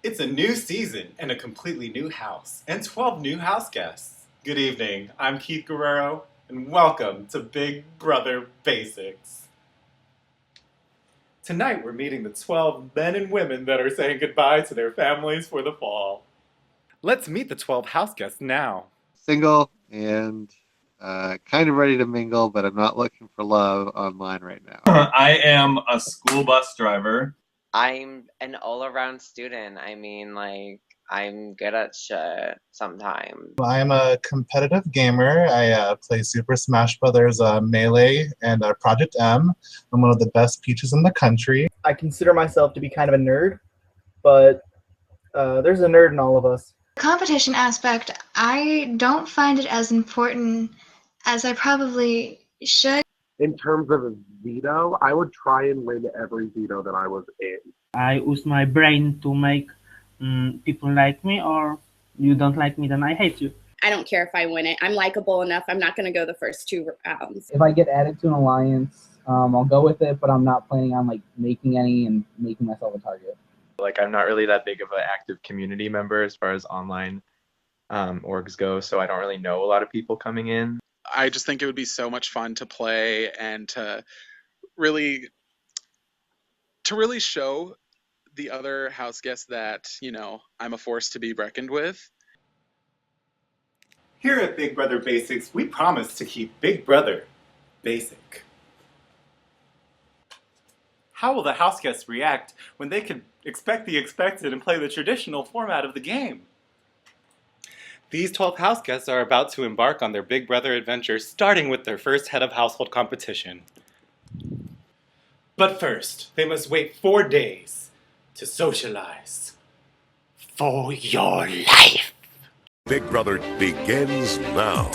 It's a new season and a completely new house, and 12 new house guests. Good evening, I'm Keith Guerrero, and welcome to Big Brother Basics. Tonight we're meeting the 12 men and women that are saying goodbye to their families for the fall. Let's meet the 12 house guests now. Single and kind of ready to mingle, but I'm not looking for love online right now. I am a school bus driver. I'm an all-around student. I'm good at shit sometimes. I'm a competitive gamer. I play Super Smash Brothers Melee and Project M. I'm one of the best peaches in the country. I consider myself to be kind of a nerd, but there's a nerd in all of us. Competition aspect, I don't find it as important as I probably should. In terms of a veto, I would try and win every veto that I was in. I use my brain to make people like me, or you don't like me, then I hate you. I don't care if I win it. I'm likable enough. I'm not going to go the first 2 rounds. If I get added to an alliance, I'll go with it, but I'm not planning on making any and making myself a target. I'm not really that big of an active community member as far as online orgs go, so I don't really know a lot of people coming in. I just think it would be so much fun to play and to really show the other house guests that, I'm a force to be reckoned with. Here at Big Brother Basics, we promise to keep Big Brother basic. How will the house guests react when they can expect the expected and play the traditional format of the game? These 12 house guests are about to embark on their Big Brother adventure, starting with their first head of household competition. But first, they must wait 4 days to socialize for your life. Big Brother begins now.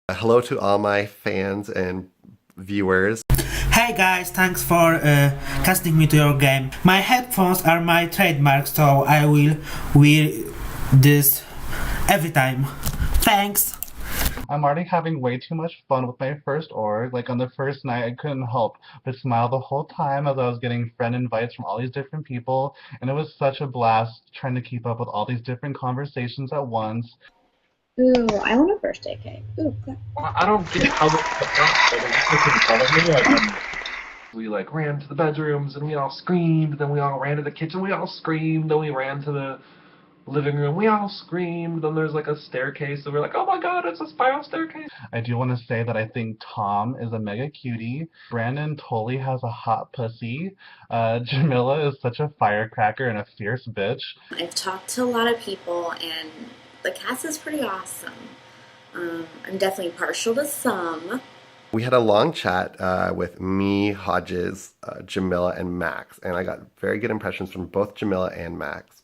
Hello to all my fans and viewers. Hey guys, thanks for casting me to your game. My headphones are my trademark, so I will wear this every time. Thanks! I'm already having way too much fun with my first org. On the first night, I couldn't help but smile the whole time as I was getting friend invites from all these different people, and it was such a blast trying to keep up with all these different conversations at once. Ooh, I want a birthday cake. Ooh, I don't get how we ran to the bedrooms and we all screamed, then we all ran to the kitchen, we all screamed, then we ran to the living room, we all screamed, then there's a staircase, and we're like, oh my god, it's a spiral staircase. I do want to say that I think Tom is a mega cutie. Brandon totally has a hot pussy. Jamila is such a firecracker and a fierce bitch. I've talked to a lot of people, and the cast is pretty awesome. I'm definitely partial to some. We had a long chat with me, Hodges, Jamila, and Max, and I got very good impressions from both Jamila and Max.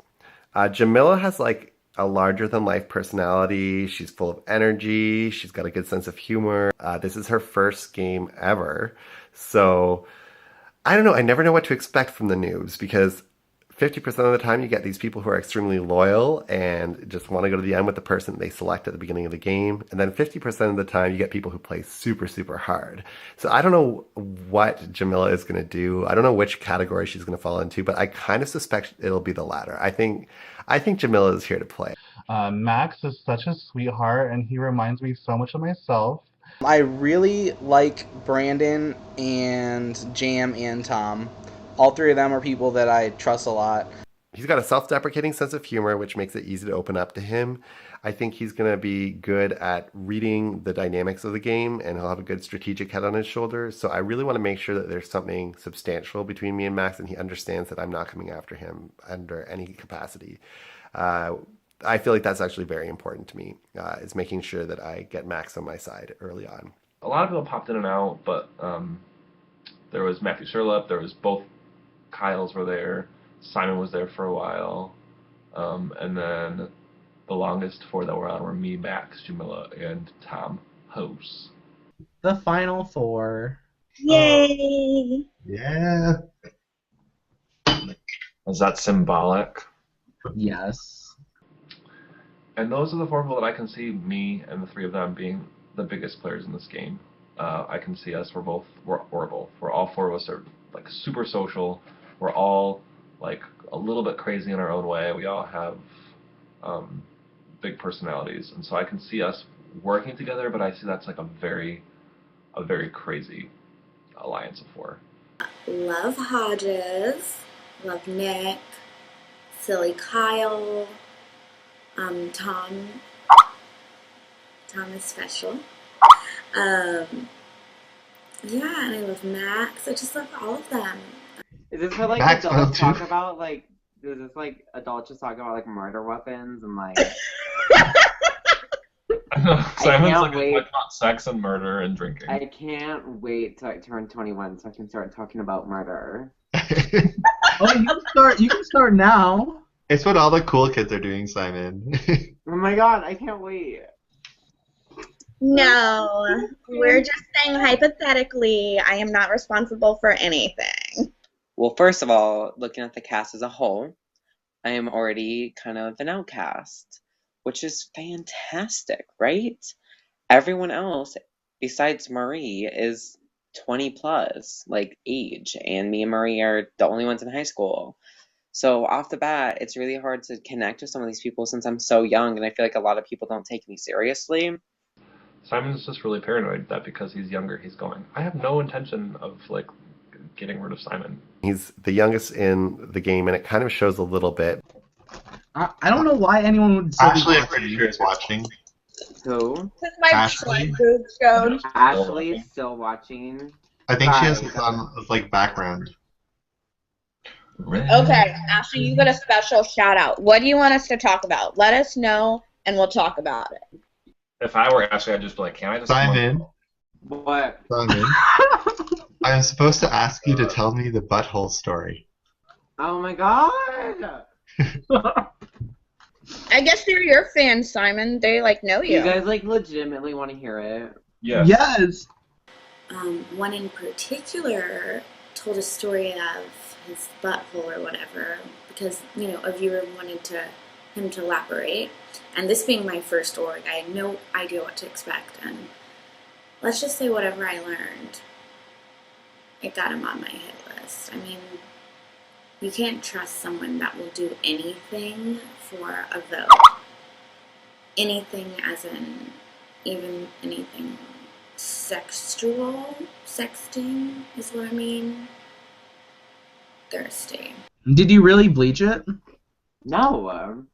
Jamila has a larger-than-life personality. She's full of energy. She's got a good sense of humor. This is her first game ever, so I don't know. I never know what to expect from the noobs because 50% of the time you get these people who are extremely loyal and just want to go to the end with the person they select at the beginning of the game. And then 50% of the time you get people who play super, super hard. So I don't know what Jamila is going to do. I don't know which category she's going to fall into, but I kind of suspect it'll be the latter. I think Jamila is here to play. Max is such a sweetheart, and he reminds me so much of myself. I really like Brandon and Jam and Tom. All 3 of them are people that I trust a lot. He's got a self-deprecating sense of humor, which makes it easy to open up to him. I think he's going to be good at reading the dynamics of the game, and he'll have a good strategic head on his shoulders. So I really want to make sure that there's something substantial between me and Max, and he understands that I'm not coming after him under any capacity. I feel like that's actually very important to me, is making sure that I get Max on my side early on. A lot of people popped in and out, but there was Matthew Sherlup, there was both Kyles were there, Simon was there for a while, and then the longest 4 that were on were me, Max, Jamila, and Tom Hose. The final 4. Yay! Yeah. Is that symbolic? Yes. And those are the 4 people that I can see me and the 3 of them being the biggest players in this game. I can see us. We're all 4 of us are like super social. We're all like a little bit crazy in our own way. We all have big personalities, and so I can see us working together. But I see that's like a very crazy alliance of 4. Love Hodges. Love Nick. Silly Kyle. Tom is special. Yeah, and I love Max. I just love all of them. Is this what like Max adults Bell, too. talk about? Like, is this like adults just talk about like murder weapons and like? Simon's can't like wait. talking about sex and murder and drinking. I can't wait to like, turn 21 so I can start talking about murder. Oh, you can start now. It's what all the cool kids are doing, Simon. Oh my god, I can't wait. No, we're just saying hypothetically, I am not responsible for anything. Well, first of all, looking at the cast as a whole, I am already kind of an outcast, which is fantastic, right? Everyone else, besides Marie, is 20 plus, like age, and me and Marie are the only ones in high school. So off the bat, it's really hard to connect with some of these people since I'm so young, and I feel like a lot of people don't take me seriously. Simon's just really paranoid that because he's younger, he's going, I have no intention of like getting rid of Simon. He's the youngest in the game, and it kind of shows a little bit. I don't know why anyone would still be Ashley, I'm watching. pretty sure is watching. Who? Because my Ashley? boob showed. Ashley is still watching. I think she has Bye. some like background. Okay, Ashley, you got a special shout out. What do you want us to talk about? Let us know, and we'll talk about it. If I were Ashley, I'd just be like, can I just... Simon, What? Simon, I'm supposed to ask you to tell me the butthole story. Oh my god! I guess they're your fans, Simon. They like know you. You guys like legitimately want to hear it? Yes. Yes. One in particular told a story of his butthole or whatever because, you know, a viewer wanted him to elaborate. And this being my first org, I had no idea what to expect. And let's just say whatever I learned, it got him on my hit list. I mean, you can't trust someone that will do anything for a vote. Anything as in, even anything sexual, sexting is what I mean. Thirsty. Did you really bleach it? No.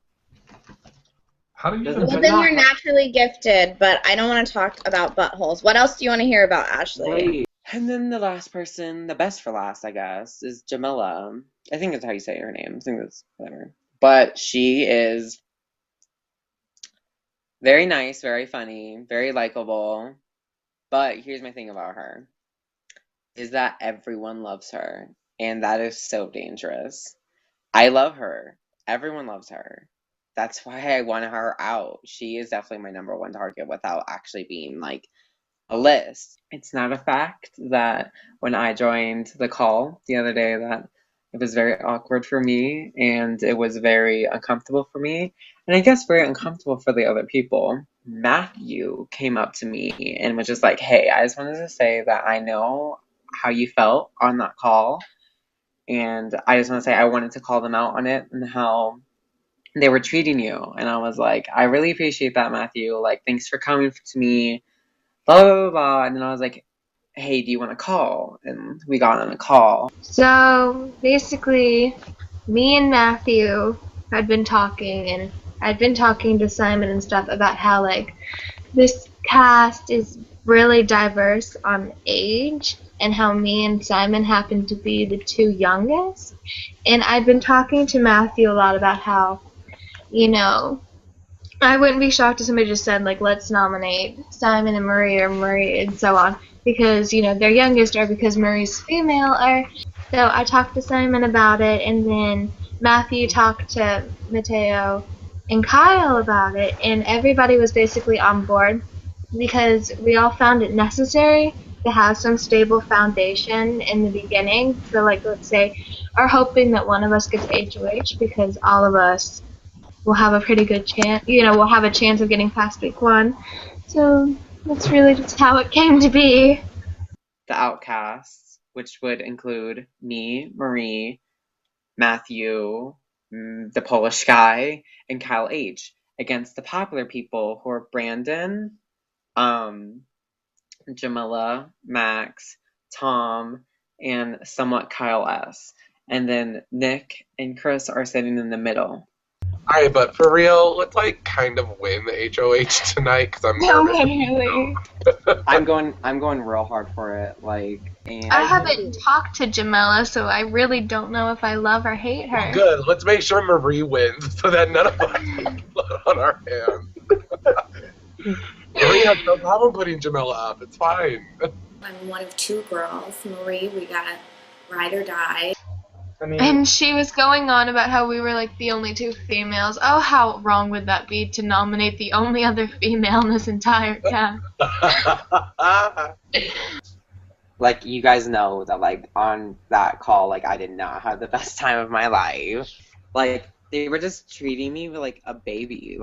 How do you Doesn't- Well, then you're naturally gifted, but I don't want to talk about buttholes. What else do you want to hear about, Ashley? Wait. And then the last person, the best for last, I guess, is Jamila. I think that's how you say her name. I think that's whatever. But she is very nice, very funny, very likable. But here's my thing about her, is that everyone loves her. And that is so dangerous. I love her. Everyone loves her. That's why I want her out. She is definitely my number one target without actually being like a list. It's not a fact that when I joined the call the other day that it was very awkward for me and it was very uncomfortable for me and I guess very uncomfortable for the other people. Matthew came up to me and was just like, hey, I just wanted to say that I know how you felt on that call and I just want to say I wanted to call them out on it and how they were treating you. And I was like, I really appreciate that, Matthew. Like, thanks for coming to me. Blah, blah, blah, blah. And then I was like, hey, do you want to call? And we got on a call. So basically, me and Matthew had been talking, and I'd been talking to Simon and stuff about how, like, this cast is really diverse on age, and how me and Simon happen to be the two youngest. And I'd been talking to Matthew a lot about how, you know, I wouldn't be shocked if somebody just said, like, let's nominate Simon and Marie or Marie and so on because, you know, they're youngest or because Marie's female or... So I talked to Simon about it and then Matthew talked to Mateo and Kyle about it, and everybody was basically on board because we all found it necessary to have some stable foundation in the beginning. So, like, let's say, are hoping that one of us gets HOH because all of us will have a pretty good chance, we'll have a chance of getting past week 1. So, that's really just how it came to be. The outcasts, which would include me, Marie, Matthew, the Polish guy, and Kyle H. against the popular people who are Brandon, Jamila, Max, Tom, and somewhat Kyle S. And then Nick and Chris are sitting in the middle. Alright, but for real, let's like kind of win the HOH tonight because I'm nervous. Really. I'm going real hard for it. And I haven't talked to Jamila, so I really don't know if I love or hate her. Good. Let's make sure Marie wins so that none of us get blood on our hands. Marie has no problem putting Jamila up. It's fine. I'm one of 2 girls. Marie, we got ride or die. And she was going on about how we were like the only 2 females. Oh, how wrong would that be to nominate the only other female in this entire cast? You guys know that on that call, I did not have the best time of my life. They were just treating me like a baby.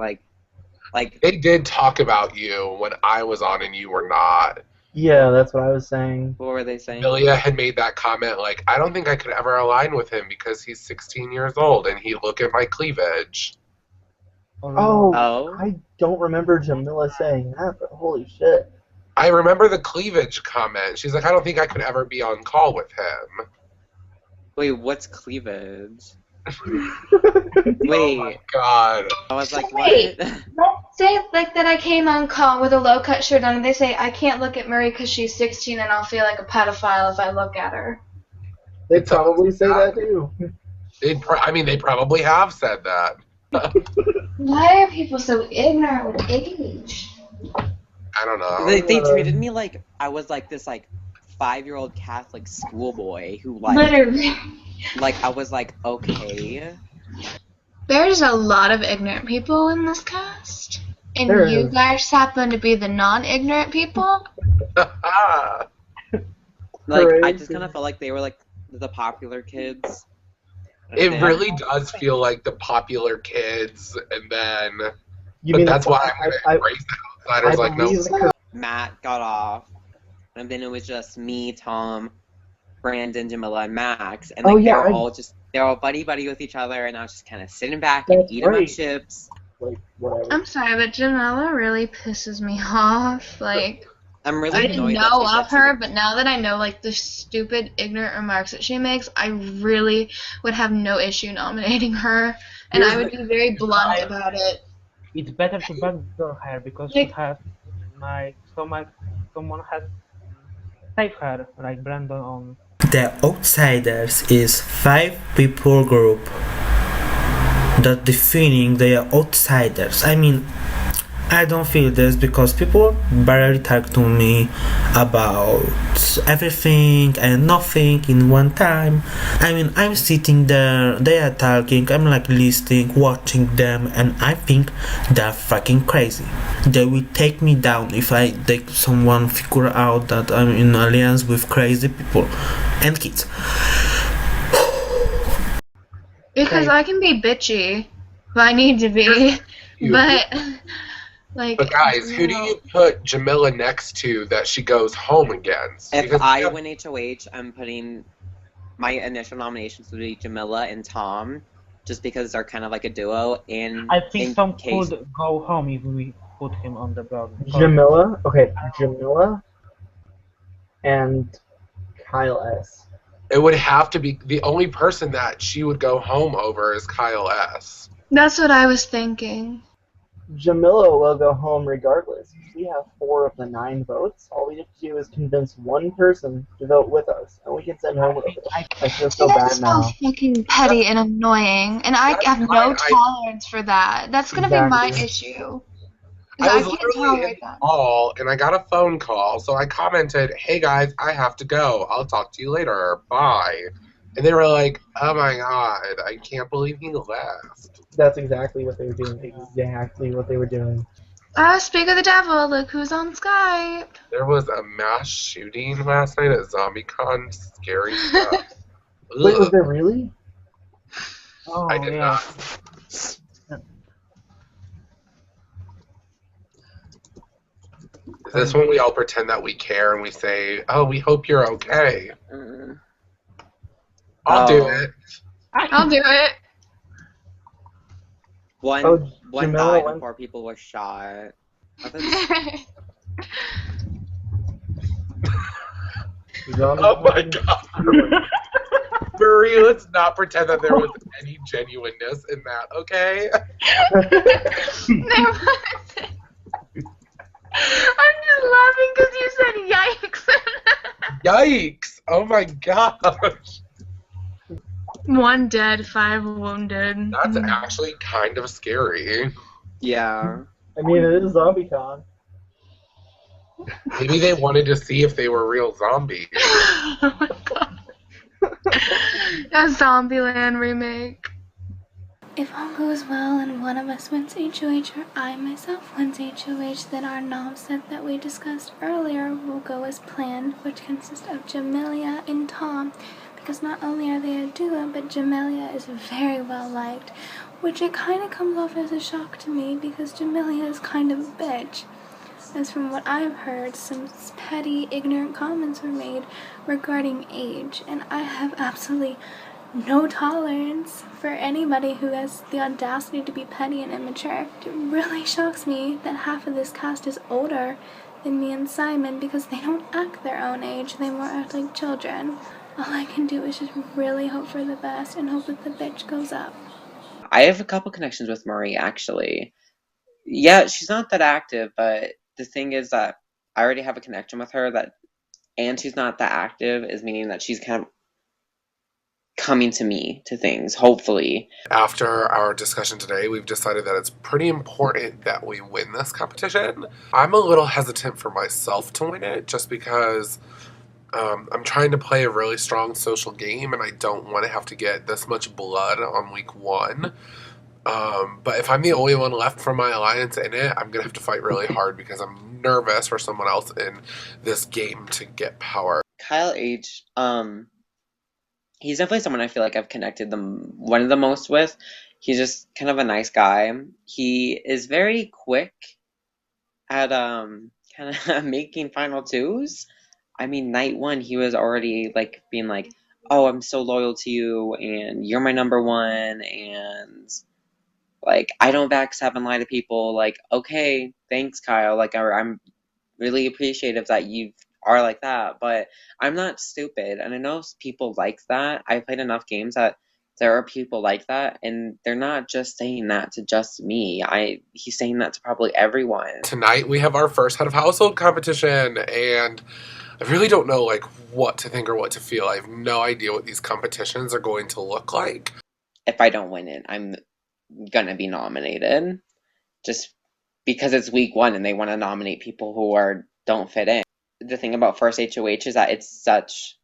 They did talk about you when I was on and you were not. Yeah, that's what I was saying. What were they saying? Amelia had made that comment, I don't think I could ever align with him because he's 16 years old and he look at my cleavage. Oh, I don't remember Jamila saying that, but holy shit. I remember the cleavage comment. She's like, I don't think I could ever be on call with him. Wait, what's cleavage? Wait. Oh my god. I was like, wait, what? let's say that I came on call with a low-cut shirt on and they say I can't look at Marie because she's 16 and I'll feel like a pedophile if I look at her. They probably say that too. They probably have said that. Why are people so ignorant with age? I don't know. They treated me like I was this 5-year-old Catholic schoolboy who Literally. I was okay. There's a lot of ignorant people in this cast. And There you is. guys happen to be the non-ignorant people? I just kind of felt like they were the popular kids. It really does feel like the popular kids, and then. You mean that's why I'm gonna embrace the outsiders. No. Matt got off, and then it was just me, Tom, Brandon, Jamila, and Max, and they're all buddy with each other, and I was just kind of sitting back and eating my chips. I'm sorry, but Jamila really pisses me off. I'm really I didn't annoyed know that of her, but now that I know the stupid, ignorant remarks that she makes, I really would have no issue nominating her, and I would be very blunt about it. It's better to backdoor her because she has someone has saved her, like Brandon on. The Outsiders is 5 people group that defining they are outsiders. I don't feel this because people barely talk to me about everything and nothing in one time. I'm sitting there, they are talking, I'm listening, watching them, and I think they're fucking crazy. They will take me down if someone figure out that I'm in alliance with crazy people and kids. Because I can be bitchy if I need to be, but... But guys, who do you put Jamila next to that she goes home against? If I win HOH, I'm putting my initial nominations would be Jamila and Tom, just because they're kind of like a duo. And I think Tom could go home if we put him on the block. Jamila and Kyle S. It would have to be the only person that she would go home over is Kyle S. That's what I was thinking. Jamila will go home regardless. We have 4 of the 9 votes. All we have to do is convince one person to vote with us, and we can send home with it. I feel so bad now. That's so fucking petty and annoying, and I have no tolerance for that. That's gonna be my issue. I was literally in the hall, and I got a phone call, so I commented, "Hey guys, I have to go. I'll talk to you later. Bye." And they were like, oh my god, I can't believe he left. That's exactly what they were doing. Exactly what they were doing. Speak of the devil, look who's on Skype. There was a mass shooting last night at ZombieCon. Scary stuff. Wait, was there really? Oh, I did not. Is this when we all pretend that we care and we say, oh, we hope you're okay? I'll do it. I'll do it. One died and 4 people were shot. Oh my god. Marie, let's not pretend that there was any genuineness in that, okay? There wasn't. I'm just laughing because you said yikes. Yikes! Oh my gosh. 1 dead, 5 wounded. That's actually kind of scary. Yeah. I mean, it is ZombieCon. Maybe they wanted to see if they were real zombies. Oh my god. A Zombieland remake. If all goes well and one of us wins HOH or I myself wins HOH, then our nom set that we discussed earlier will go as planned, which consists of Jamelia and Tom, because not only are they a duo, but Jamelia is very well liked, which it kind of comes off as a shock to me because Jamelia is kind of a bitch. As from what I've heard, some petty, ignorant comments were made regarding age, and I have absolutely no tolerance for anybody who has the audacity to be petty and immature. It really shocks me that half of this cast is older than me and Simon because they don't act their own age, they more act like children. All I can do is just really hope for the best and hope that the bitch goes up. I have a couple connections with Marie, actually. Yeah, she's not that active, but the thing is that I already have a connection with her and she's not that active is meaning that she's kind of coming to me to things, hopefully. After our discussion today, we've decided that it's pretty important that we win this competition. I'm a little hesitant for myself to win it just because I'm trying to play a really strong social game and I don't want to have to get this much blood on week 1. But if I'm the only one left from my alliance in it, I'm going to have to fight really hard because I'm nervous for someone else in this game to get power. Kyle H., he's definitely someone I feel like I've connected one of the most with. He's just kind of a nice guy. He is very quick at kind of making final twos. I mean, night 1, he was already like being like, oh, I'm so loyal to you and you're my number 1 and like, I don't backstab and lie to people. Like, okay, thanks, Kyle. Like, I'm really appreciative that you are like that, but I'm not stupid. And I know people like that. I played enough games that there are people like that, and they're not just saying that to just me. He's saying that to probably everyone. Tonight we have our first head of household competition, and I really don't know like what to think or what to feel. I have no idea what these competitions are going to look like. If I don't win it, I'm gonna be nominated just because it's week 1 and they want to nominate people who don't fit in. The thing about first HOH is that it's such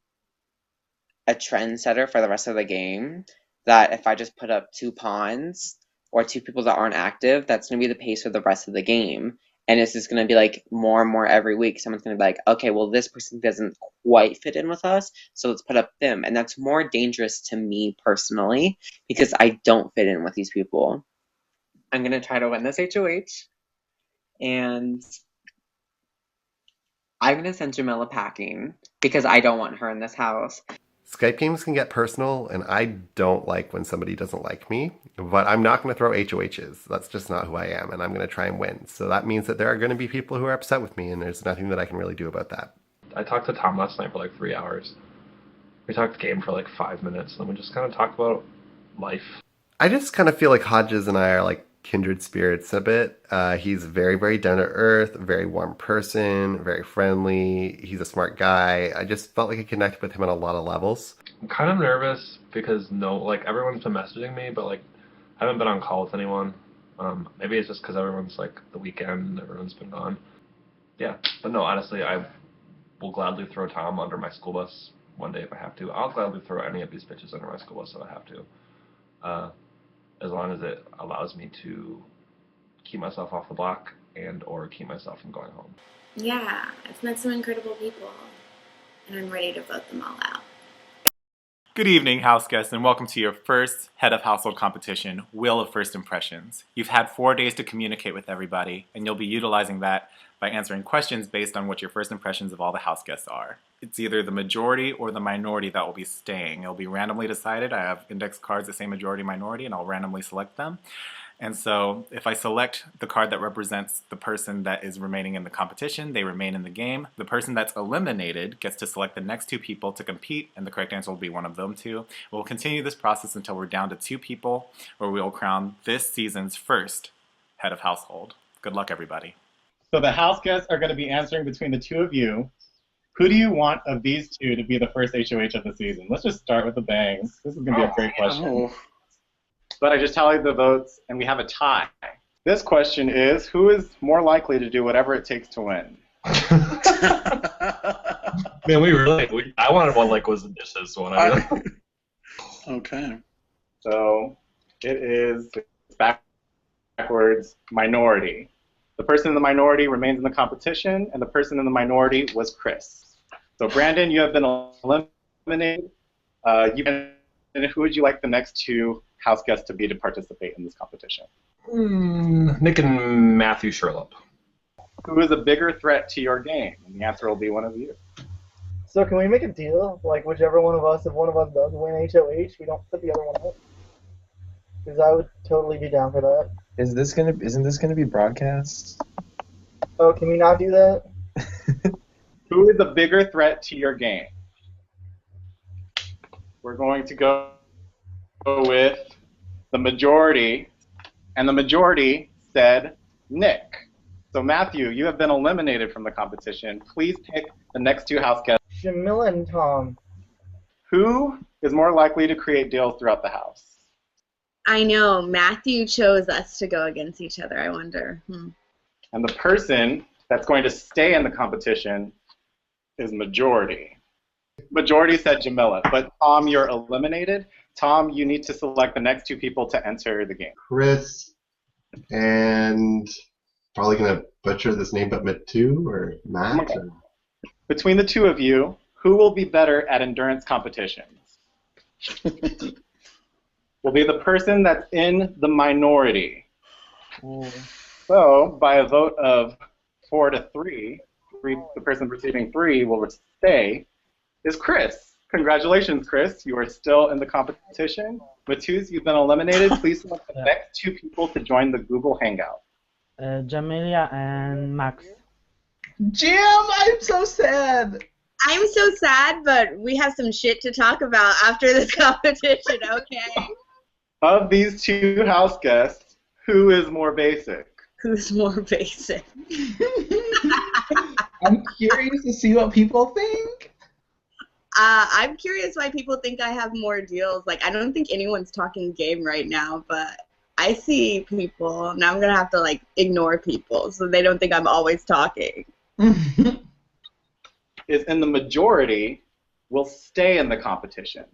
a trendsetter for the rest of the game that if I just put up 2 pawns or 2 people that aren't active, that's gonna be the pace for the rest of the game. And it's just going to be like more and more every week. Someone's going to be like, okay, well, this person doesn't quite fit in with us, so let's put up them. And that's more dangerous to me personally because I don't fit in with these people. I'm going to try to win this HOH. And I'm going to send Jamila packing because I don't want her in this house. Skype games can get personal, and I don't like when somebody doesn't like me, but I'm not going to throw HOHs. That's just not who I am, and I'm going to try and win. So that means that there are going to be people who are upset with me, and there's nothing that I can really do about that. I talked to Tom last night for like 3 hours. We talked game for like 5 minutes, and then we just kind of talked about life. I just kind of feel like Hodges and I are like kindred spirits a bit. He's very, very down to earth, very warm person, very friendly. He's a smart guy. I just felt like I connected with him on a lot of levels. I'm kind of nervous because everyone's been messaging me, but like I haven't been on call with anyone. Maybe it's just because everyone's like the weekend, everyone's been gone. Yeah, but no, honestly, I will gladly throw Tom under my school bus one day if I have to. I'll gladly throw any of these bitches under my school bus if I have to, as long as it allows me to keep myself off the block and or keep myself from going home. Yeah, I've met some incredible people, and I'm ready to vote them all out. Good evening, house guests, and welcome to your first Head of Household competition, Wheel of First Impressions. You've had 4 days to communicate with everybody, and you'll be utilizing that by answering questions based on what your first impressions of all the house guests are. It's either the majority or the minority that will be staying. It'll be randomly decided. I have index cards that say majority, minority, and I'll randomly select them. And so if I select the card that represents the person that is remaining in the competition, they remain in the game. The person that's eliminated gets to select the next 2 people to compete, and the correct answer will be one of them 2. We'll continue this process until we're down to 2 people, where we'll crown this season's first head of household. Good luck, everybody. So the house guests are going to be answering between the 2 of you. Who do you want of these 2 to be the first HOH of the season? Let's just start with the bangs. This is going to be a great question. But I just tallied the votes, and we have a tie. This question is, who is more likely to do whatever it takes to win? Man, I wanted one like was the dishes one. Okay. So it is backwards minority. The person in the minority remains in the competition, and the person in the minority was Chris. So Brandon, you have been eliminated. Who would you like the next 2 house guests to be to participate in this competition? Nick and Matthew Sherlock. Who is a bigger threat to your game? And the answer will be one of you. So can we make a deal? Like whichever one of us, if one of us does win HOH, we don't put the other one up? Because I would totally be down for that. Isn't this gonna be broadcast? Oh, can we not do that? Who is a bigger threat to your game? We're going to go with the majority, and the majority said Nick. So Matthew, you have been eliminated from the competition. Please pick the next 2 house guests. Jamila and Tom. Who is more likely to create deals throughout the house? I know. Matthew chose us to go against each other. I wonder. And the person that's going to stay in the competition is majority. Majority said Jamila, but Tom, you're eliminated. Tom, you need to select the next 2 people to enter the game. Chris and probably gonna butcher this name, but Matu or Matt. Or... Between the 2 of you, who will be better at endurance competitions? Will be the person that's in the minority. So, by a vote of 4 to 3, the person receiving 3 will stay, is Chris. Congratulations, Chris. You are still in the competition. Matus, you've been eliminated. Please select the next 2 people to join the Google Hangout. Jamelia and Max. Jim, I'm so sad. I'm so sad, but we have some shit to talk about after this competition, okay? Of these 2 house guests, who is more basic? Who's more basic? I'm curious to see what people think. I'm curious why people think I have more deals. Like, I don't think anyone's talking game right now, but I see people. Now I'm going to have to, like, ignore people so they don't think I'm always talking. Is in the majority will stay in the competition.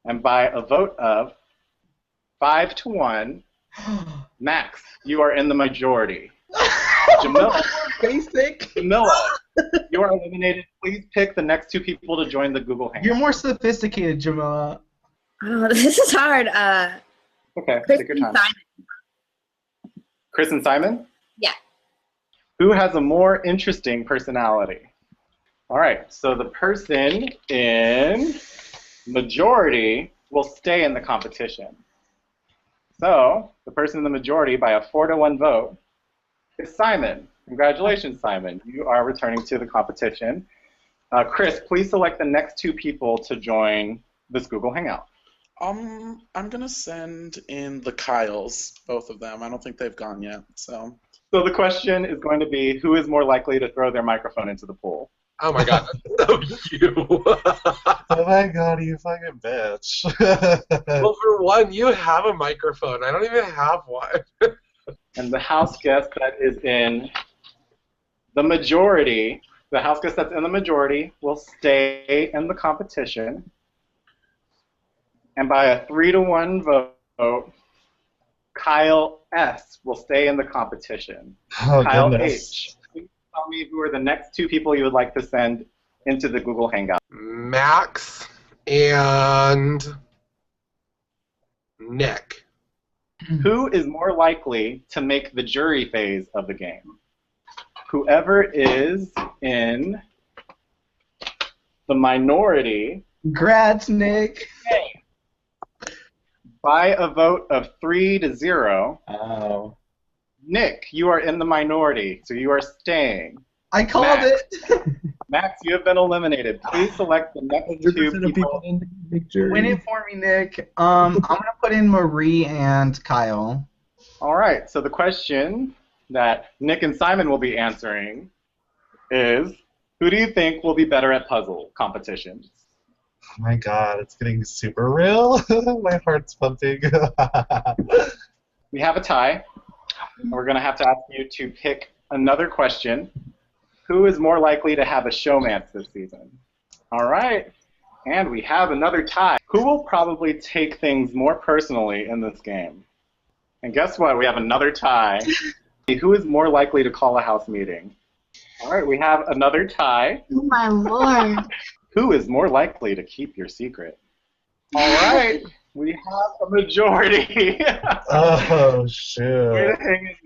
And by a vote of 5 to 1, Max, you are in the majority. Jamila, basic. Jamila, you are eliminated. Please pick the next 2 people to join the Google Hangout. You're more sophisticated, Jamila. Oh, this is hard. Okay, Chris take your and time. Simon. Chris and Simon? Yeah. Who has a more interesting personality? All right, so the person in majority will stay in the competition. So the person in the majority, by a 4 to 1 vote, is Simon. Congratulations, Simon. You are returning to the competition. Chris, please select the next 2 people to join this Google Hangout. I'm gonna send in the Kyles, both of them. I don't think they've gone yet. So the question is going to be, who is more likely to throw their microphone into the pool? Oh my god, that's so you. Oh my god, you fucking bitch. Well, for one, you have a microphone. I don't even have one. And the house guest that is in the majority The house guest that's in the majority will stay in the competition. And by a 3-1 vote, Kyle S. will stay in the competition. Oh, Kyle goodness. H. Please tell me who are the next 2 people you would like to send into the Google Hangout. Max and Nick. Who is more likely to make the jury phase of the game? Whoever is in the minority. Congrats, Nick. By a vote of 3-0. Oh. Nick, you are in the minority, so you are staying. I called it. Max, you have been eliminated. Please select the next 2 people. in the big jury. Win it for me, Nick. I'm gonna put in Marie and Kyle. All right, so the question that Nick and Simon will be answering is, who do you think will be better at puzzle competitions? Oh my god, it's getting super real. My heart's pumping. We have a tie. We're going to have to ask you to pick another question. Who is more likely to have a showmance this season? All right, and we have another tie. Who will probably take things more personally in this game? And guess what? We have another tie. Who is more likely to call a house meeting? All right, we have another tie. Oh my lord. Who is more likely to keep your secret? All right, we have a majority. Oh, shoot. Way to hang in there.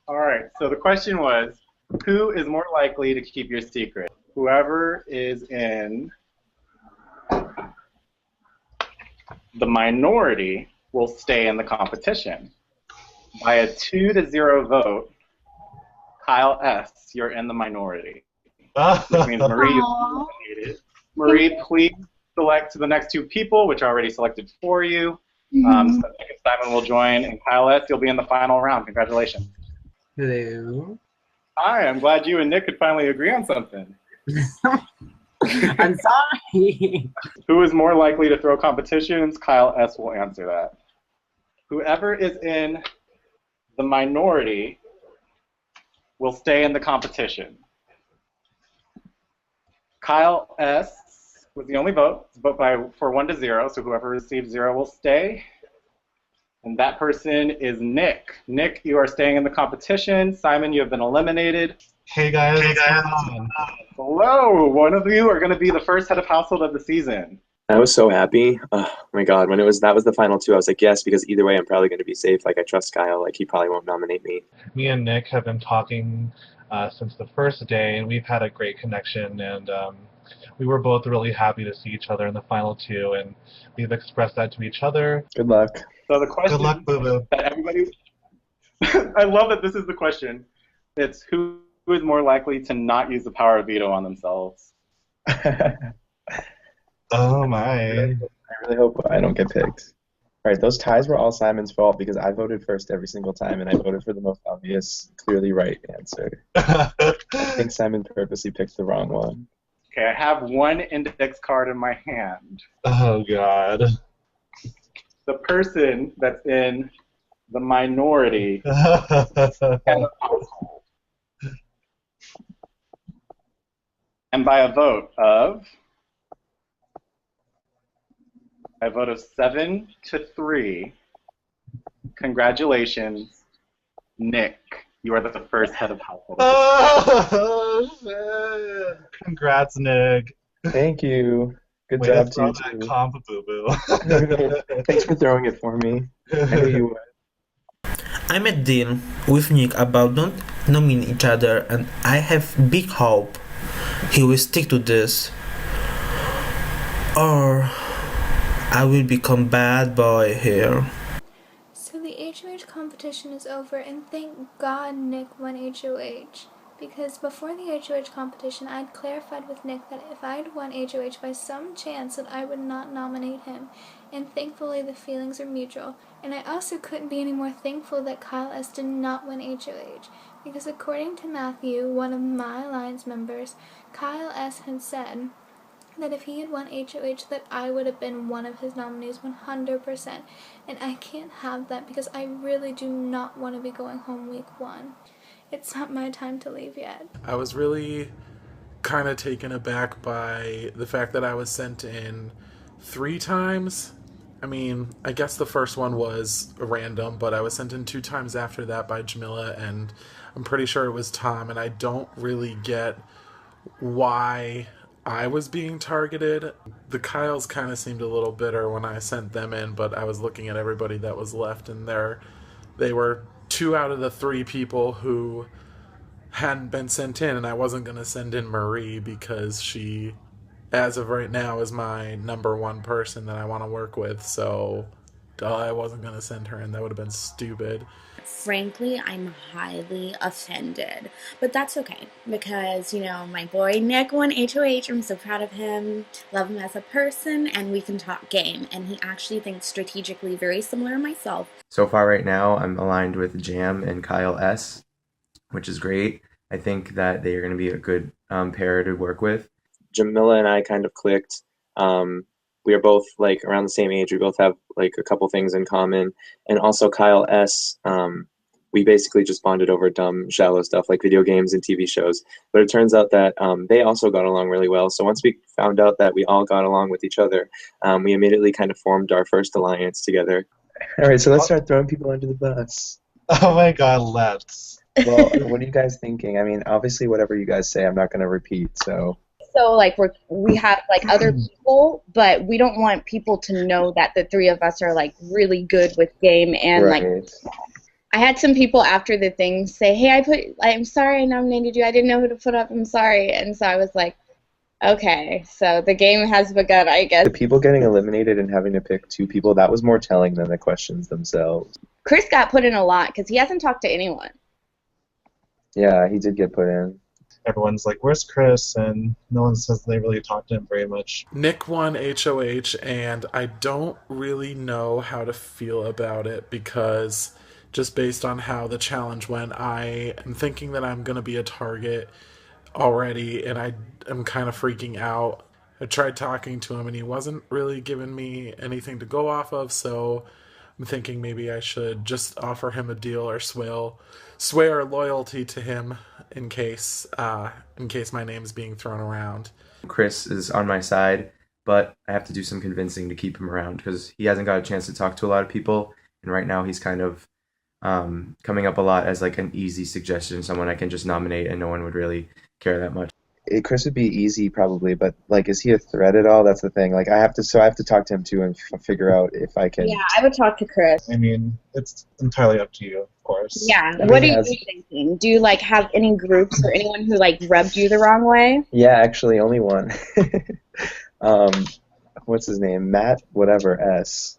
All right, so the question was, who is more likely to keep your secret? Whoever is in the minority will stay in the competition. By a 2-0 vote, Kyle S., you're in the minority. Which means Marie is eliminated. Marie, please select the next 2 people, which are already selected for you. So Nick and Simon will join, and Kyle S., you'll be in the final round. Congratulations. Hello. Hi, I'm glad you and Nick could finally agree on something. I'm sorry. Who is more likely to throw competitions? Kyle S. will answer that. Whoever is in the minority will stay in the competition. Kyle S. was the only vote. It's a vote for 1-0, so whoever receives 0 will stay. And that person is Nick. Nick, you are staying in the competition. Simon, you have been eliminated. Hey guys, what's going on? Hello, one of you are going to be the first head of household of the season. I was so happy. Oh my god, when that was the final 2, I was like, yes, because either way I'm probably going to be safe. Like, I trust Kyle. Like, he probably won't nominate me. Me and Nick have been talking since the first day, and we've had a great connection, and we were both really happy to see each other in the final 2, and we've expressed that to each other. Good luck. So the question Good luck, boo-boo. that everybody... I love that this is the question. It's who is more likely to not use the power of veto on themselves? Oh my. I really hope I don't get picked. All right, those ties were all Simon's fault because I voted first every single time, and I voted for the most obvious, clearly right answer. I think Simon purposely picked the wrong one. Okay, I have one index card in my hand. Oh god. The person that's in the minority and by a vote of 7-3, congratulations, Nick. You are the first head of household. Oh, shit. Congrats, Nick. Thank you. Good Way job to to throw you that too. comp, boo-boo. Thanks for throwing it for me. I knew you would. I met Deal with Nick about not knowing each other, and I have big hope he will stick to this, or I will become bad boy here. So the HOH competition is over, and thank God Nick won HOH. Because before the HOH competition, I'd clarified with Nick that if I'd won HOH by some chance that I would not nominate him, and thankfully the feelings are mutual. And I also couldn't be any more thankful that Kyle S. did not win HOH, because according to Matthew, one of my Alliance members, Kyle S. had said that if he had won HOH that I would have been one of his nominees 100%, and I can't have that because I really do not want to be going home week 1. It's not my time to leave yet. I was really kind of taken aback by the fact that I was sent in 3 times. I mean, I guess the first one was random, but I was sent in 2 times after that by Jamila, and I'm pretty sure it was Tom, and I don't really get why I was being targeted. The Kyles kind of seemed a little bitter when I sent them in, but I was looking at everybody that was left, and they were 2 out of the 3 people who hadn't been sent in, and I wasn't going to send in Marie because she, as of right now, is my number 1 person that I want to work with, so I wasn't going to send her in. That would have been stupid. Frankly, I'm highly offended, but that's okay because, my boy Nick won HOH. I'm so proud of him, love him as a person, and we can talk game, and he actually thinks strategically very similar to myself. So far right now, I'm aligned with Jam and Kyle S., which is great. I think that they are going to be a good pair to work with. Jamila and I kind of clicked. We are both like around the same age. We both have like a couple things in common. And also Kyle S., we basically just bonded over dumb, shallow stuff like video games and TV shows. But it turns out that they also got along really well. So once we found out that we all got along with each other, we immediately kind of formed our first alliance together. All right, so let's start throwing people under the bus. Oh my god, let's. Well, what are you guys thinking? I mean, obviously, whatever you guys say, I'm not going to repeat, so... So, like, we have, like, other people, but we don't want people to know that the 3 of us are, like, really good with game. And, Right. like, I had some people after the thing say, hey, I'm sorry I nominated you. I didn't know who to put up. I'm sorry. And so I was like, okay, so the game has begun, I guess. The people getting eliminated and having to pick 2 people, that was more telling than the questions themselves. Chris got put in a lot because he hasn't talked to anyone. Yeah, he did get put in. Everyone's like, where's Chris? And no one says they really talked to him very much. Nick won HOH, and I don't really know how to feel about it because just based on how the challenge went, I am thinking that I'm going to be a target already, and I am kind of freaking out. I tried talking to him, and he wasn't really giving me anything to go off of, so I'm thinking maybe I should just offer him a deal or swear loyalty to him in case my name's being thrown around. Chris is on my side, but I have to do some convincing to keep him around because he hasn't got a chance to talk to a lot of people, and right now he's kind of coming up a lot as like an easy suggestion, someone I can just nominate and no one would really care that much. Chris would be easy probably, but like, is he a threat at all? That's the thing. Like, I have to talk to him too and figure out if I can. Yeah, I would talk to Chris. I mean, it's entirely up to you, of course. Yeah, what are you thinking? Do you, like, have any groups or anyone who, like, rubbed you the wrong way? Yeah, actually, only one. What's his name? Matt, whatever, S.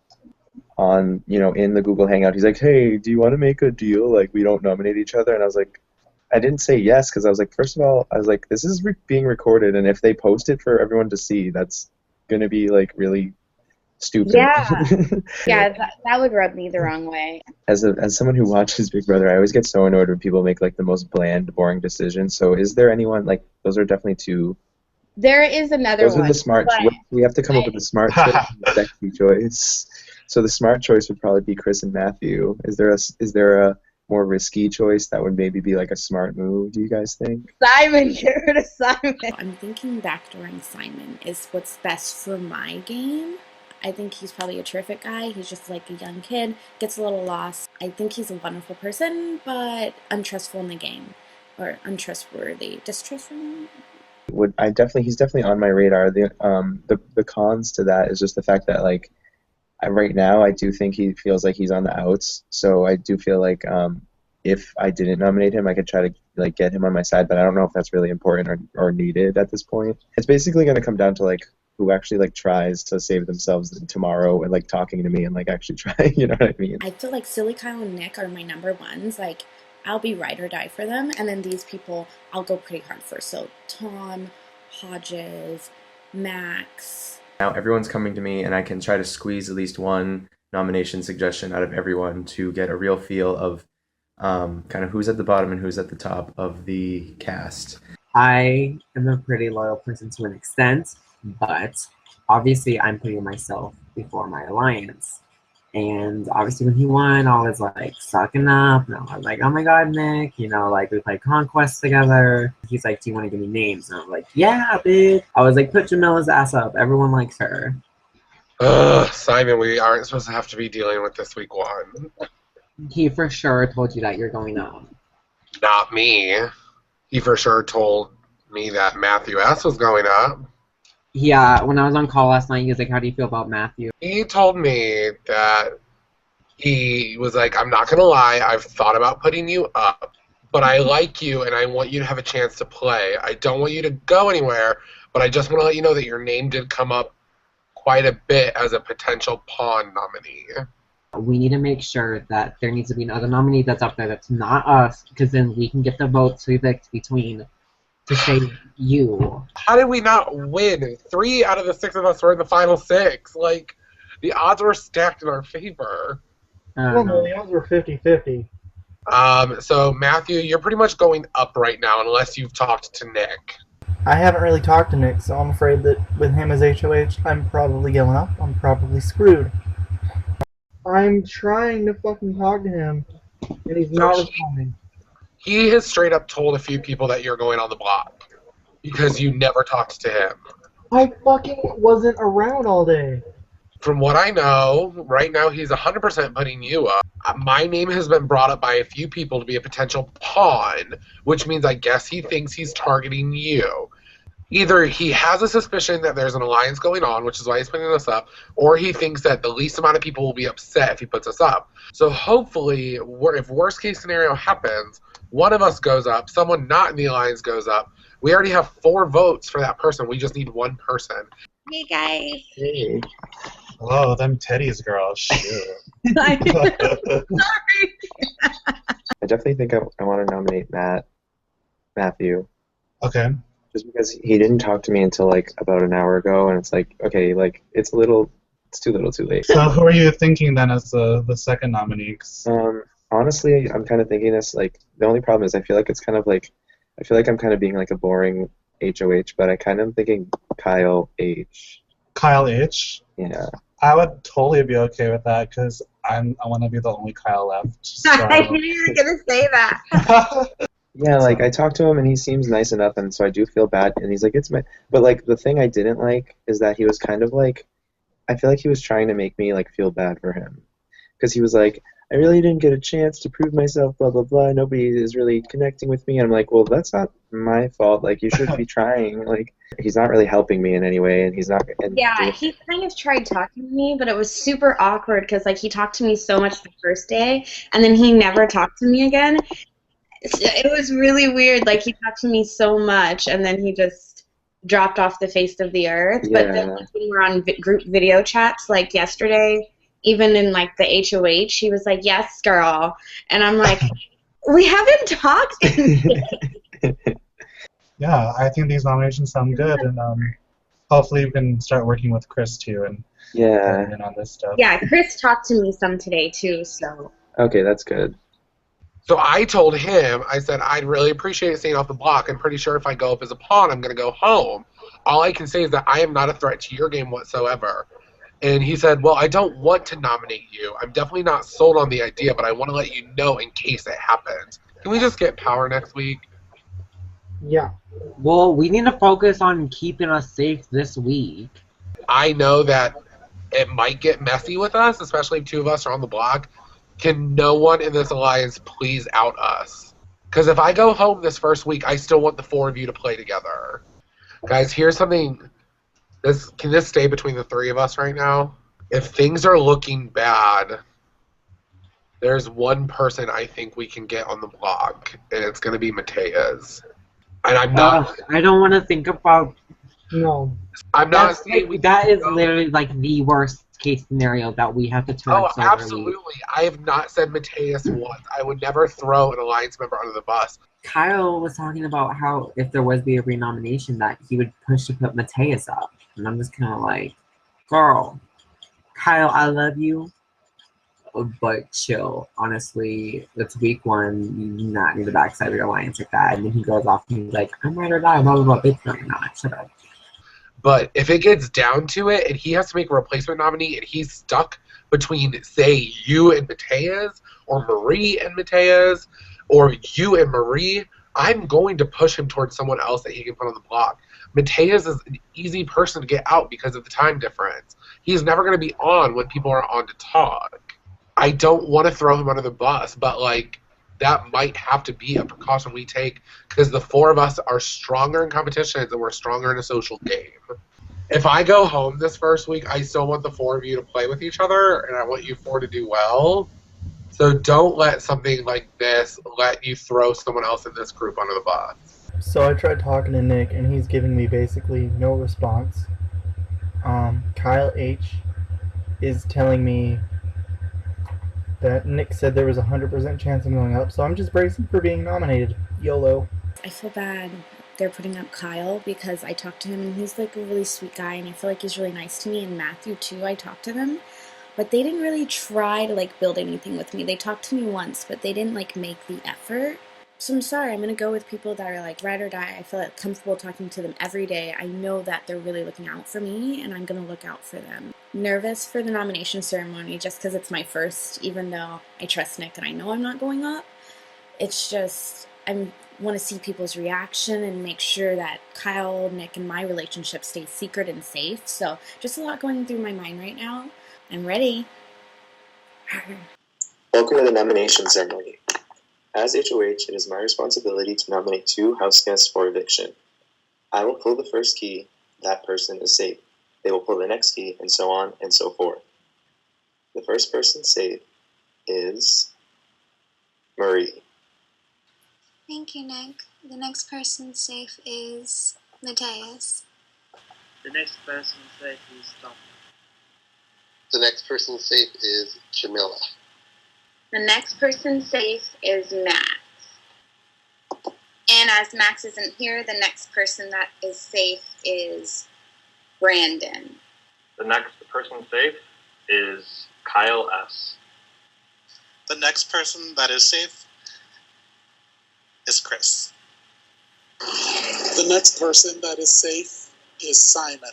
On, in the Google Hangout, he's like, hey, do you want to make a deal? Like, we don't nominate each other? And I was like, I didn't say yes because I was like, first of all, I was like, this is being recorded, and if they post it for everyone to see, that's going to be, like, really stupid. Yeah, yeah, that would rub me the wrong way. As someone who watches Big Brother, I always get so annoyed when people make, like, the most bland, boring decisions. So is there anyone, like, those are definitely 2. There is another one. Those are the smart. We have to come up with a smart choice and a sexy choice. So the smart choice would probably be Chris and Matthew. Is there a more risky choice that would maybe be like a smart move, do you guys think? Simon, get rid of Simon. I'm thinking backdooring Simon is what's best for my game. I think he's probably a terrific guy. He's just like a young kid, gets a little lost. I think he's a wonderful person, but untrustful in the game. Or untrustworthy. Distrustful? He's definitely on my radar. The cons to that is just the fact that, like, right now I do think he feels like he's on the outs, so I do feel like if I didn't nominate him, I could try to, like, get him on my side, but I don't know if that's really important or needed at this point. It's basically going to come down to, like, who actually, like, tries to save themselves tomorrow and, like, talking to me and, like, actually trying, you know what I mean? I feel like Silly Kyle and Nick are my number ones. Like, I'll be ride or die for them, and then these people I'll go pretty hard for. So Tom, Hodges, Max. Now everyone's coming to me, and I can try to squeeze at least one nomination suggestion out of everyone to get a real feel of kind of who's at the bottom and who's at the top of the cast. I am a pretty loyal person to an extent, but obviously I'm putting myself before my alliance. And obviously when he won, I was like sucking up, and I was like, oh my god, Nick, you know, like we played Conquest together. He's like, do you want to give me names? And I was like, yeah, bitch. I was like, put Jamila's ass up. Everyone likes her. Ugh, Simon, we aren't supposed to have to be dealing with this week 1. He for sure told you that you're going up. Not me. He for sure told me that Matthew S. was going up. Yeah, when I was on call last night, he was like, how do you feel about Matthew? He told me that he was like, I'm not going to lie, I've thought about putting you up, but I like you and I want you to have a chance to play. I don't want you to go anywhere, but I just want to let you know that your name did come up quite a bit as a potential pawn nominee. We need to make sure that there needs to be another nominee that's up there that's not us, because then we can get the votes we picked between to say you. How did we not win? 3 out of the 6 of us were in the final 6. Like, the odds were stacked in our favor. Well, no, the odds were 50-50. So, Matthew, you're pretty much going up right now unless you've talked to Nick. I haven't really talked to Nick, so I'm afraid that with him as HOH, I'm probably going up. I'm probably screwed. I'm trying to fucking talk to him, and he's not responding. He has straight up told a few people that you're going on the block because you never talked to him. I fucking wasn't around all day. From what I know, right now he's 100% putting you up. My name has been brought up by a few people to be a potential pawn, which means I guess he thinks he's targeting you. Either he has a suspicion that there's an alliance going on, which is why he's putting us up, or he thinks that the least amount of people will be upset if he puts us up. So hopefully, if worst case scenario happens, one of us goes up, someone not in the alliance goes up. We already have 4 votes for that person. We just need one person. Hey, guys. Hey. Oh, them teddies, girl. Shoot. I definitely think I want to nominate Matthew. Okay. Just because he didn't talk to me until like about an hour ago, and it's like, okay, like it's too little too late. So who are you thinking then as the second nominee? Honestly, I'm kind of thinking this, like, the only problem is I feel like I'm kind of being like a boring HOH, but I kind of am thinking Kyle H. Kyle H? Yeah. I would totally be okay with that because I want to be the only Kyle left. So. I knew you were going to say that. Yeah, like, I talked to him, and he seems nice enough, and so I do feel bad, and he's like, but, like, the thing I didn't like is that he was kind of, like, I feel like he was trying to make me, like, feel bad for him. Because he was like, I really didn't get a chance to prove myself, blah, blah, blah, nobody is really connecting with me, and I'm like, well, that's not my fault, like, you should be trying, like, he's not really helping me in any way, and he's not... Yeah, he kind of tried talking to me, but it was super awkward, because, like, he talked to me so much the first day, and then he never talked to me again. It was really weird. Like, he talked to me so much, and then he just dropped off the face of the earth. Yeah. But then when we were on group video chats, like yesterday, even in like the HOH, he was like, "Yes, girl," and I'm like, "We haven't talked." Yeah, I think these nominations sound good, and hopefully we can start working with Chris too and yeah, get in on this stuff. Yeah, Chris talked to me some today too, so. Okay, that's good. So I told him, I said, I'd really appreciate staying off the block. I'm pretty sure if I go up as a pawn, I'm going to go home. All I can say is that I am not a threat to your game whatsoever. And he said, well, I don't want to nominate you. I'm definitely not sold on the idea, but I want to let you know in case it happens. Can we just get power next week? Yeah. Well, we need to focus on keeping us safe this week. I know that it might get messy with us, especially if 2 of us are on the block. Can no one in this alliance please out us? Because if I go home this first week, I still want the 4 of you to play together. Guys, here's something. Can this stay between the 3 of us right now? If things are looking bad, there's one person I think we can get on the block, and it's going to be Matea's. And I'm not... I don't want to think about... No. I'm not saying... Like, that is literally, like, the worst case scenario that we have to turn so early. Absolutely. I have not said Mateus once. I would never throw an alliance member under the bus. Kyle was talking about how if there was be a renomination that he would push to put Mateus up. And I'm just kind of like, girl, Kyle, I love you, but chill. Honestly, it's week 1. You do not need to backside your alliance like that. And then he goes off and he's like, I'm right or die, blah, blah, blah. Bitch, no, you're not. Shut up. But if it gets down to it and he has to make a replacement nominee and he's stuck between, say, you and Mateas, or Marie and Mateas, or you and Marie, I'm going to push him towards someone else that he can put on the block. Mateas is an easy person to get out because of the time difference. He's never going to be on when people are on to talk. I don't want to throw him under the bus, but, like, that might have to be a precaution we take because the four of us are stronger in competitions and we're stronger in a social game. If I go home this first week, I still want the four of you to play with each other, and I want you four to do well. So don't let something like this let you throw someone else in this group under the bus. So I tried talking to Nick, and he's giving me basically no response. Kyle H is telling me that Nick said there was a 100% chance I'm going up, so I'm just bracing for being nominated. YOLO. I feel bad they're putting up Kyle because I talked to him and he's like a really sweet guy and I feel like he's really nice to me, and Matthew too, I talked to them. But they didn't really try to like build anything with me. They talked to me once, but they didn't like make the effort. So I'm sorry, I'm going to go with people that are like ride or die. I feel like comfortable talking to them every day. I know that they're really looking out for me and I'm going to look out for them. Nervous for the nomination ceremony just because it's my first, even though I trust Nick and I know I'm not going up. It's just, I want to see people's reaction and make sure that Kyle, Nick, and my relationship stays secret and safe. So just a lot going through my mind right now. I'm ready. Welcome to the nomination ceremony. As HOH, it is my responsibility to nominate 2 house guests for eviction. I will pull the first key, that person is safe. They will pull the next key, and so on and so forth. The first person safe is Marie. Thank you, Nick. The next person safe is Mateus. The next person safe is Tom. The next person safe is Jamila. The next person safe is Max. And as Max isn't here, the next person that is safe is Brandon. The next person safe is Kyle S. The next person that is safe is Chris. The next person that is safe is Simon.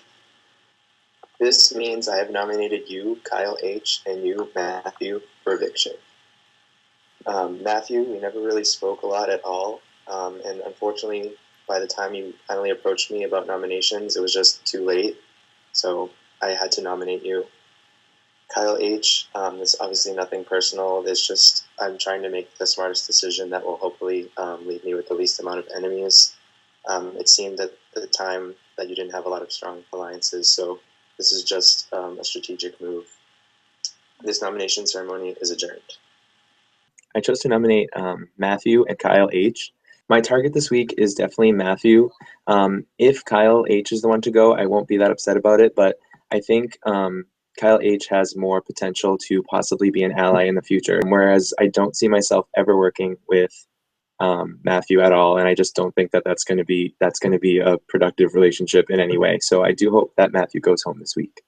This means I have nominated you, Kyle H., and you, Matthew, for eviction. Matthew, we never really spoke a lot at all, and unfortunately, by the time you finally approached me about nominations, it was just too late, so I had to nominate you. Kyle H., it's obviously nothing personal, it's just I'm trying to make the smartest decision that will hopefully leave me with the least amount of enemies. It seemed at the time that you didn't have a lot of strong alliances, so this is just a strategic move. This nomination ceremony is adjourned. I chose to nominate Matthew and Kyle H. My target this week is definitely Matthew. If Kyle H is the one to go, I won't be that upset about it, but I think Kyle H has more potential to possibly be an ally in the future, whereas I don't see myself ever working with Matthew at all, and I just don't think that that's going to be a productive relationship in any way. So I do hope that Matthew goes home this week.